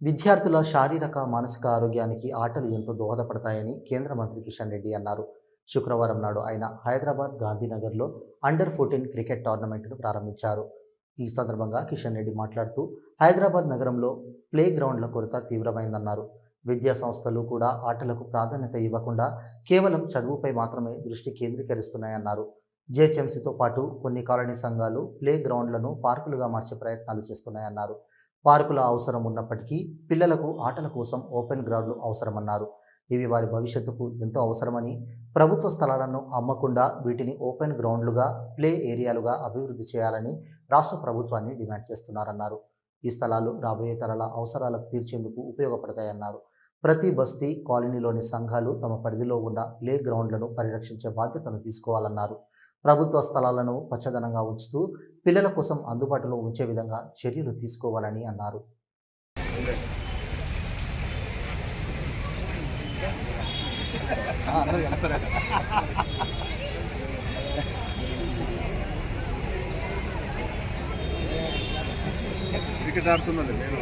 విద్యార్థుల శారీరక, మానసిక ఆరోగ్యానికి ఆటలు ఎంతో దోహదపడతాయని కేంద్ర మంత్రి కిషన్ రెడ్డి అన్నారు. శుక్రవారం నాడు ఆయన హైదరాబాద్ గాంధీనగర్లో అండర్-14 క్రికెట్ టోర్నమెంట్ను ప్రారంభించారు. ఈ సందర్భంగా కిషన్ రెడ్డి మాట్లాడుతూ హైదరాబాద్ నగరంలో ప్లే గ్రౌండ్ల కొరత తీవ్రమైందన్నారు. విద్యా సంస్థలు కూడా ఆటలకు ప్రాధాన్యత ఇవ్వకుండా కేవలం చదువుపై మాత్రమే దృష్టి కేంద్రీకరిస్తున్నాయన్నారు. జేహెచ్ఎంసీతో పాటు కొన్ని కాలనీ సంఘాలు ప్లే గ్రౌండ్లను పార్కులుగా మార్చే ప్రయత్నాలు చేస్తున్నాయన్నారు. పార్కుల అవసరం ఉన్నప్పటికీ పిల్లలకు ఆటల కోసం ఓపెన్ గ్రౌండ్లు అవసరమన్నారు. ఇవి వారి భవిష్యత్తుకు ఎంతో అవసరమని, ప్రభుత్వ స్థలాలను అమ్మకుండా వీటిని ఓపెన్ గ్రౌండ్లుగా, ప్లే ఏరియాలుగా అభివృద్ధి చేయాలని రాష్ట్ర ప్రభుత్వాన్ని డిమాండ్ చేస్తున్నారన్నారు. ఈ స్థలాలు రాబోయే తరాల అవసరాలకు తీర్చేందుకు ఉపయోగపడతాయన్నారు. ప్రతి బస్తీ, కాలనీలోని సంఘాలు తమ పరిధిలో ఉన్న ప్లే గ్రౌండ్లను పరిరక్షించే బాధ్యతను తీసుకోవాలన్నారు. ప్రభుత్వ స్థలాలను పచ్చదనంగా ఉంచుతూ పిల్లల కోసం అందుబాటులో ఉంచే విధంగా చర్యలు తీసుకోవాలని అన్నారు. క్రికెట్ ఆడుతున్నది నేను